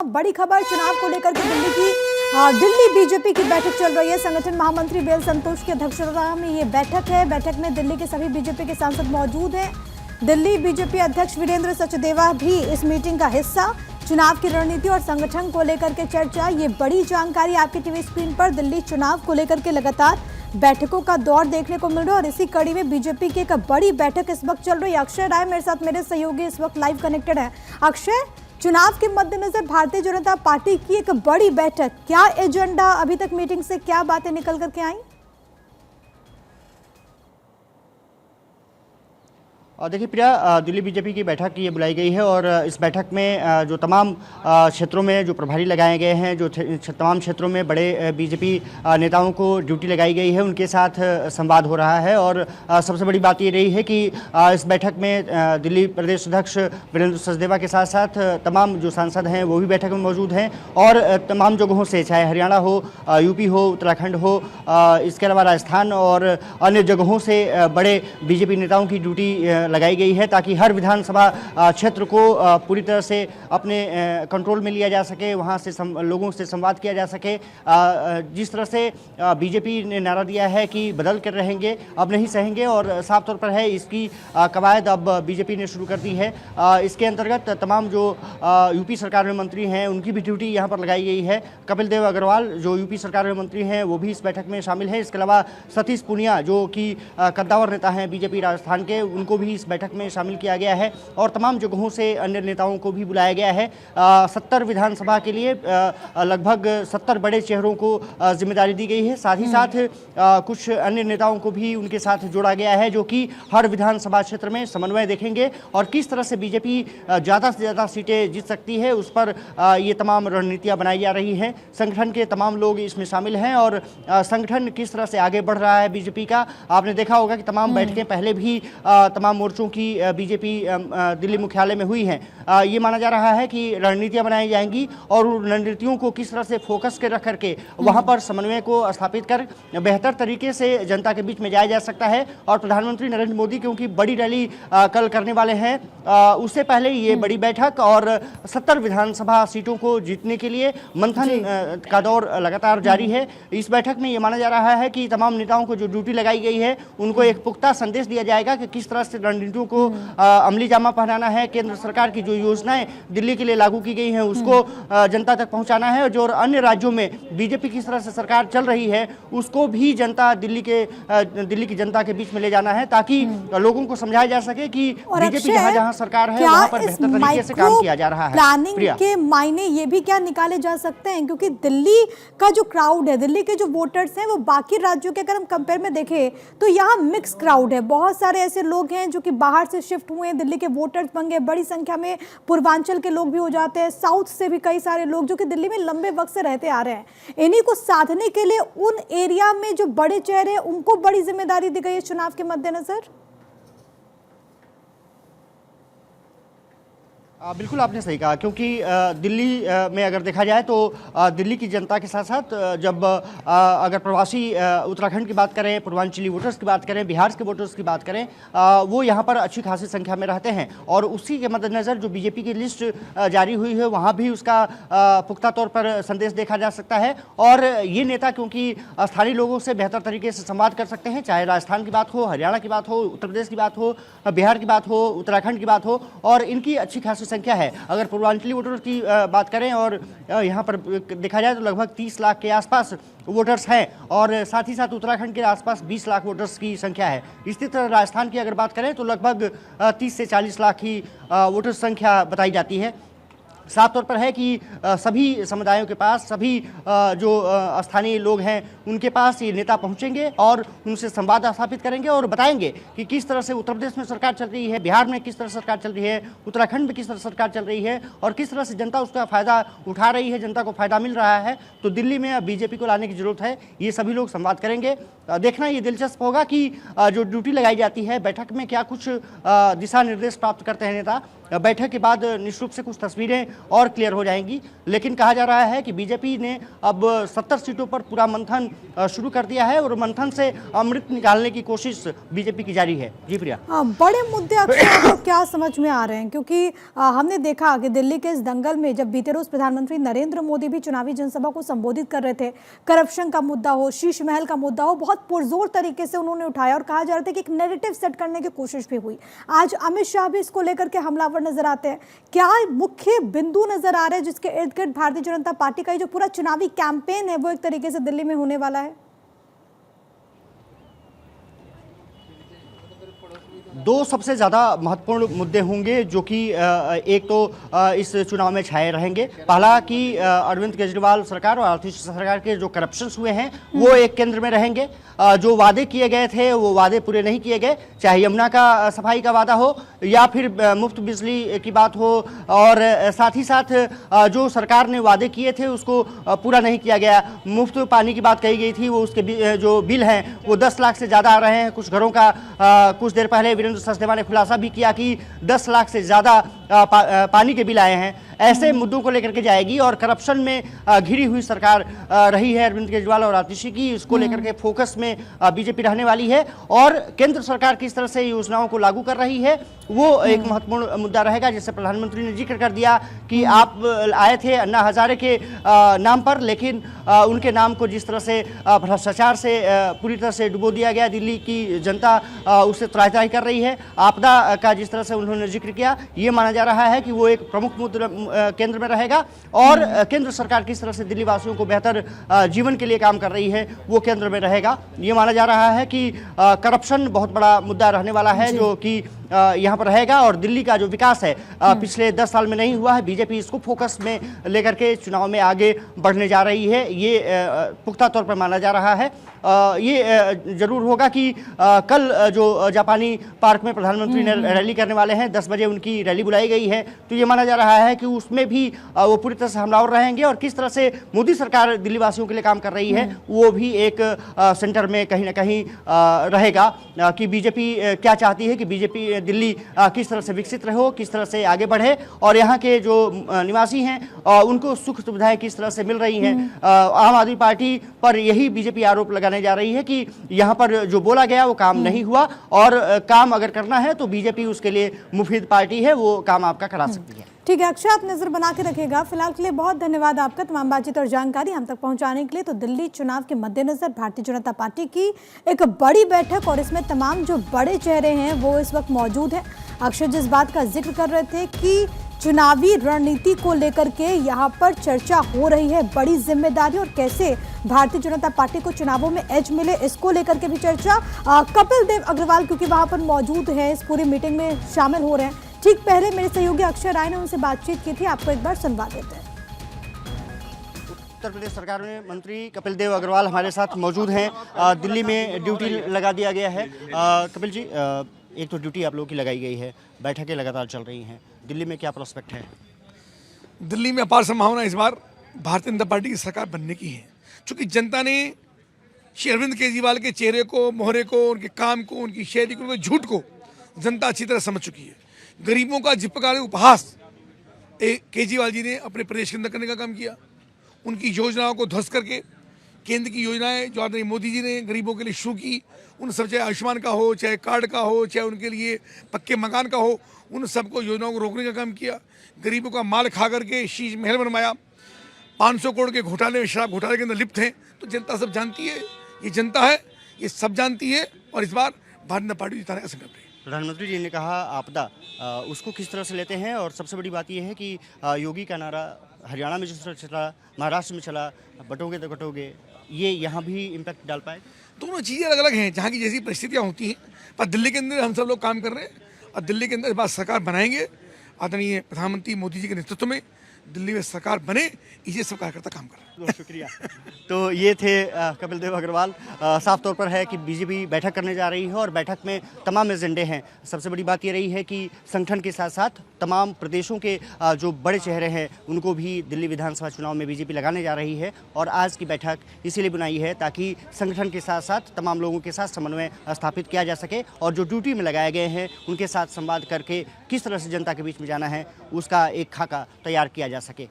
बड़ी खबर चुनाव को लेकर के दिल्ली बीजेपी की बैठक चल रही है। संगठन महामंत्री बेल संतोष की अध्यक्षता में ये बैठक है। बैठक में दिल्ली के सभी बीजेपी के सांसद मौजूद हैं। दिल्ली बीजेपी अध्यक्ष वीरेंद्र सचदेवा भी इस मीटिंग का हिस्सा। चुनाव की रणनीति और संगठन को लेकर के चर्चा, ये बड़ी जानकारी आपकी टीवी स्क्रीन पर। दिल्ली चुनाव को लेकर के लगातार बैठकों का दौर देखने को मिल रहा है और इसी कड़ी में बीजेपी की एक बड़ी बैठक इस वक्त चल रही है। अक्षय राय मेरे साथ, मेरे सहयोगी इस वक्त लाइव कनेक्टेड है। अक्षय, चुनाव के मद्देनजर भारतीय जनता पार्टी की एक बड़ी बैठक, क्या एजेंडा, अभी तक मीटिंग से क्या बातें निकल करके आई? देखिए प्रिया, दिल्ली बीजेपी की बैठक ये बुलाई गई है और इस बैठक में जो तमाम क्षेत्रों में जो प्रभारी लगाए गए हैं, जो तमाम क्षेत्रों में बड़े बीजेपी नेताओं को ड्यूटी लगाई गई है, उनके साथ संवाद हो रहा है। और सबसे बड़ी बात ये रही है कि इस बैठक में दिल्ली प्रदेश अध्यक्ष वीरेंद्र सचदेवा के साथ साथ तमाम जो सांसद हैं वो भी बैठक में मौजूद हैं और तमाम जगहों से, चाहे हरियाणा हो, यूपी हो, उत्तराखंड हो, इसके अलावा राजस्थान और अन्य जगहों से बड़े बीजेपी नेताओं की ड्यूटी लगाई गई है ताकि हर विधानसभा क्षेत्र को पूरी तरह से अपने कंट्रोल में लिया जा सके, वहां से लोगों से संवाद किया जा सके। जिस तरह से बीजेपी ने नारा दिया है कि बदल कर रहेंगे, अब नहीं सहेंगे, और साफ तौर पर है इसकी कवायद अब बीजेपी ने शुरू कर दी है। इसके अंतर्गत तमाम जो यूपी सरकार में मंत्री हैं उनकी भी ड्यूटी यहाँ पर लगाई गई है। कपिल देव अग्रवाल जो यूपी सरकार में मंत्री हैं वो भी इस बैठक में शामिल है। इसके अलावा सतीश पूनिया जो कि कद्दावर नेता हैं बीजेपी राजस्थान के, उनको भी इस बैठक में शामिल किया गया है और तमाम जगहों से अन्य नेताओं को भी बुलाया गया है। 70 विधानसभा के लिए लगभग 70 बड़े चेहरों को जिम्मेदारी दी गई है। साथ ही साथ कुछ अन्य नेताओं को भी उनके साथ जोड़ा गया है जो कि हर विधानसभा क्षेत्र में समन्वय देखेंगे और किस तरह से बीजेपी ज़्यादा से ज़्यादा सीटें जीत सकती है उस पर ये तमाम रणनीतियाँ बनाई जा रही हैं। संगठन के तमाम लोग इसमें शामिल हैं और संगठन किस तरह से आगे बढ़ रहा है बीजेपी का, आपने देखा होगा कि तमाम बैठकें पहले भी तमाम मोर्चों की बीजेपी दिल्ली मुख्यालय में हुई हैं। ये माना जा रहा है कि रणनीतियां बनाई जाएंगी और उन रणनीतियों को किस तरह से फोकस के रख करके वहां पर समन्वय को स्थापित कर बेहतर तरीके से जनता के बीच में जाया जा सकता है। और प्रधानमंत्री नरेंद्र मोदी क्योंकि बड़ी रैली कल करने वाले हैं, उससे पहले ये बड़ी बैठक और 70 विधानसभा सीटों को जीतने के लिए मंथन का दौर लगातार जारी है। इस बैठक में ये माना जा रहा है कि तमाम नेताओं को जो ड्यूटी लगाई गई है उनको एक पुख्ता संदेश दिया जाएगा कि किस तरह से रणनीतियों को अमली जामा पहनाना है। केंद्र सरकार की जो योजनाएं दिल्ली के लिए लागू की गई हैं उसको जनता तक पहुंचाना है और जो अन्य राज्यों में बीजेपी किस तरह से सरकार चल रही है उसको भी दिल्ली की जनता के बीच में ले जाना है ताकि लोगों को समझाया जा सके कि बीजेपी जहां सरकार है वहां पर बेहतर तरीके से काम किया जा रहा है। प्लानिंग के मायने ये भी क्या निकाले जा सकते हैं, क्योंकि दिल्ली का जो क्राउड है, दिल्ली के जो वोटर्स हैं वो बाकी राज्यों के अगर हम कंपेयर में देखें तो यहाँ मिक्स क्राउड है। बहुत सारे ऐसे लोग हैं जो कि बाहर से शिफ्ट हुए हैं, दिल्ली के वोटर्स बन गए, बड़ी संख्या में पूर्वांचल के लोग भी हो जाते हैं, साउथ से भी कई सारे लोग जो कि दिल्ली में लंबे वक्त से रहते आ रहे हैं। इन्हीं को साधने के लिए उन एरिया में जो बड़े चेहरे हैं उनको बड़ी जिम्मेदारी दी गई है चुनाव के मद्देनजर। बिल्कुल आपने सही कहा, क्योंकि दिल्ली में अगर देखा जाए तो दिल्ली की जनता के साथ साथ जब अगर प्रवासी उत्तराखंड की बात करें, पूर्वांचली वोटर्स की बात करें, बिहार के वोटर्स की बात करें, वो यहाँ पर अच्छी खासी संख्या में रहते हैं और उसी के मद्देनज़र जो बीजेपी की लिस्ट जारी हुई है वहाँ भी उसका पुख्ता तौर पर संदेश देखा जा सकता है। और ये नेता क्योंकि स्थानीय लोगों से बेहतर तरीके से संवाद कर सकते हैं, चाहे राजस्थान की बात हो, हरियाणा की बात हो, उत्तर प्रदेश की बात हो, बिहार की बात हो, उत्तराखंड की बात हो, और इनकी अच्छी खासी संख्या है। अगर पूर्वांचली वोटर्स की बात करें और यहाँ पर देखा जाए तो लगभग 30 लाख के आसपास वोटर्स हैं और साथ ही साथ उत्तराखंड के आसपास 20 लाख वोटर्स की संख्या है। इसी तरह राजस्थान की अगर बात करें तो लगभग 30 से 40 लाख की वोटर संख्या बताई जाती है। साफ तौर पर है कि सभी समुदायों के पास, सभी जो स्थानीय लोग हैं उनके पास ये नेता पहुंचेंगे और उनसे संवाद स्थापित करेंगे और बताएंगे कि किस तरह से उत्तर प्रदेश में सरकार चल रही है, बिहार में किस तरह सरकार चल रही है, उत्तराखंड में किस तरह सरकार चल रही है और किस तरह से जनता उसका फ़ायदा उठा रही है, जनता को फ़ायदा मिल रहा है। तो दिल्ली में अब बीजेपी को लाने की ज़रूरत है, ये सभी लोग संवाद करेंगे। देखना ये दिलचस्प होगा कि जो ड्यूटी लगाई जाती है बैठक में क्या कुछ दिशा निर्देश प्राप्त करते हैं नेता बैठक के बाद निश्चित रूप से कुछ तस्वीरें और क्लियर हो जाएंगी। लेकिन कहा जा रहा है कि बीजेपी ने अब 70 सीटों पर पूरा मंथन शुरू कर दिया है और मंथन से अमृत निकालने की कोशिश बीजेपी की जारी है। जी प्रिया। बड़े मुद्दे अक्सर आपको क्या समझ में आ रहे हैं, क्योंकि हमने देखा कि दिल्ली के इस दंगल में जब बीते रोज प्रधानमंत्री नरेंद्र मोदी भी चुनावी जनसभा को संबोधित कर रहे थे, करप्शन का मुद्दा हो, शीश महल का मुद्दा हो, बहुत पुरजोर तरीके से उन्होंने उठाया और कहा जा रहा था कि एक नैरेटिव सेट करने की कोशिश भी हुई। आज अमित शाह भी इसको लेकर के हमलावर नजर आते हैं। क्या मुख्य बिंदु नजर आ रहा है जिसके इर्द गिर्द भारतीय जनता पार्टी का जो पूरा चुनावी कैंपेन है वो एक तरीके से दिल्ली में होने वाला है? दो सबसे ज़्यादा महत्वपूर्ण मुद्दे होंगे जो कि एक तो इस चुनाव में छाए रहेंगे। पहला कि अरविंद केजरीवाल सरकार और आतिश सरकार के जो करप्शंस हुए हैं वो एक केंद्र में रहेंगे। जो वादे किए गए थे वो वादे पूरे नहीं किए गए, चाहे यमुना का सफाई का वादा हो या फिर मुफ्त बिजली की बात हो, और साथ ही साथ जो सरकार ने वादे किए थे उसको पूरा नहीं किया गया। मुफ्त पानी की बात कही गई थी, वो उसके जो बिल हैं वो 10 लाख से ज़्यादा आ रहे हैं। कुछ घरों का कुछ देर पहले वीरेंद्र सचदेवा ने खुलासा भी किया कि 10 लाख से ज़्यादा पानी के बिल आए हैं। ऐसे मुद्दों को लेकर के जाएगी और करप्शन में घिरी हुई सरकार रही है अरविंद केजरीवाल और आतिशी की। इसको लेकर के फोकस में बीजेपी रहने वाली है और केंद्र सरकार किस तरह से योजनाओं को लागू कर रही है वो एक महत्वपूर्ण मुद्दा रहेगा। जैसे प्रधानमंत्री ने जिक्र कर दिया कि आप आए थे अन्ना हजारे के नाम पर, लेकिन उनके नाम को जिस तरह से भ्रष्टाचार से पूरी तरह से डुबो दिया गया, दिल्ली की जनता उससे त्राही कर रही है। आपदा का जिस तरह से उन्होंने जिक्र किया, ये माना जा रहा है कि वो एक प्रमुख मुद्दा केंद्र में रहेगा और केंद्र सरकार किस तरह से दिल्ली वासियों को बेहतर जीवन के लिए काम कर रही है वो केंद्र में रहेगा। ये माना जा रहा है कि करप्शन बहुत बड़ा मुद्दा रहने वाला है जो कि यहाँ पर रहेगा। और दिल्ली का जो विकास है पिछले 10 साल में नहीं हुआ है, बीजेपी इसको फोकस में लेकर के चुनाव में आगे बढ़ने जा रही है। ये पुख्ता तौर पर माना जा रहा है। ये जरूर होगा कि कल जो जापानी पार्क में प्रधानमंत्री ने रैली करने वाले हैं, 10 बजे उनकी रैली बुलाई गई है, तो ये माना जा रहा है कि उसमें भी वो पूरी तरह से हमलावर रहेंगे और किस तरह से मोदी सरकार दिल्ली वासियों के लिए काम कर रही है वो भी एक सेंटर में कहीं ना कहीं रहेगा कि बीजेपी क्या चाहती है, कि बीजेपी दिल्ली किस तरह से विकसित रहे हो, किस तरह से आगे बढ़े और यहाँ के जो निवासी हैं उनको सुख सुविधाएं किस तरह से मिल रही हैं। आम आदमी पार्टी पर यही बीजेपी आरोप लगाने जा रही है कि यहाँ पर जो बोला गया वो काम नहीं हुआ और काम अगर करना है तो बीजेपी उसके लिए मुफीद पार्टी है, वो काम आपका करा सकती है। ठीक है अक्षय, आप नजर बना के रखिएगा। फिलहाल के लिए बहुत धन्यवाद आपका तमाम बातचीत और जानकारी हम तक पहुंचाने के लिए। तो दिल्ली चुनाव के मद्देनजर भारतीय जनता पार्टी की एक बड़ी बैठक और इसमें तमाम जो बड़े चेहरे हैं वो इस वक्त मौजूद है। अक्षय जिस बात का जिक्र कर रहे थे कि चुनावी रणनीति को लेकर के यहाँ पर चर्चा हो रही है, बड़ी जिम्मेदारी और कैसे भारतीय जनता पार्टी को चुनावों में एज मिले, इसको लेकर के भी चर्चा। कपिल देव अग्रवाल क्योंकि वहां पर मौजूद है, इस पूरी मीटिंग में शामिल हो रहे हैं। ठीक पहले मेरे सहयोगी अक्षय राय ने उनसे बातचीत की थी, आपको एक बार सुनवा देते हैं। उत्तर प्रदेश सरकार में मंत्री कपिल देव अग्रवाल हमारे साथ मौजूद हैं। दिल्ली में ड्यूटी लगा दिया गया है। कपिल जी, एक तो ड्यूटी आप लोगों की लगाई गई है, बैठकें लगातार चल रही हैं, दिल्ली में क्या प्रोस्पेक्ट है? दिल्ली में अपार संभावना इस बार भारतीय जनता पार्टी की सरकार बनने की है, क्योंकि जनता ने श्री अरविंद केजरीवाल के चेहरे को, मोहरे को, उनके काम को, उनकी शैली को, उनके झूठ को जनता अच्छी तरह समझ चुकी है। गरीबों का जिस प्रकार उपहास केजरीवाल जी ने अपने प्रदेश के अंदर करने का काम किया, उनकी योजनाओं को ध्वस्त करके केंद्र की योजनाएं जो आदरणीय मोदी जी ने गरीबों के लिए शुरू की, उन सब, चाहे आयुष्मान का हो, चाहे कार्ड का हो, चाहे उनके लिए पक्के मकान का हो, उन सबको योजनाओं को रोकने का काम किया। गरीबों का माल खा करके शीश महल बनवाया। 500 करोड़ के घोटाले में, शराब घोटाले के अंदर लिप्त हैं। तो जनता सब जानती है, ये जनता है, ये सब जानती है और इस बार भारतीय जनता पार्टी जिताने का संकल्प है। प्रधानमंत्री जी ने कहा आपदा, उसको किस तरह से लेते हैं? और सबसे बड़ी बात यह है कि योगी का नारा हरियाणा में जिस तरह चला, महाराष्ट्र में चला, बटोगे तो कटोगे, ये यहाँ भी इम्पैक्ट डाल पाए? दोनों चीज़ें अलग अलग हैं, जहाँ की जैसी परिस्थितियाँ होती हैं, पर दिल्ली के अंदर हम सब लोग काम कर रहे हैं और दिल्ली के अंदर इस बार सरकार बनाएंगे आदरणीय प्रधानमंत्री मोदी जी के नेतृत्व में। दिल्ली में सरकार बने, इसे सब कार्यकर्ता काम कर रहे हैं। बहुत शुक्रिया। तो ये थे कपिल देव अग्रवाल। साफ तौर पर है कि बीजेपी बैठक करने जा रही है और बैठक में तमाम एजेंडे हैं। सबसे बड़ी बात ये रही है कि संगठन के साथ साथ तमाम प्रदेशों के जो बड़े चेहरे हैं उनको भी दिल्ली विधानसभा चुनाव में बीजेपी लगाने जा रही है। और आज की बैठक इसीलिए बुलाई है ताकि संगठन के साथ साथ तमाम लोगों के साथ समन्वय स्थापित किया जा सके और जो ड्यूटी में लगाए गए हैं उनके साथ संवाद करके किस तरह से जनता के बीच में जाना है उसका एक खाका तैयार किया जा सके।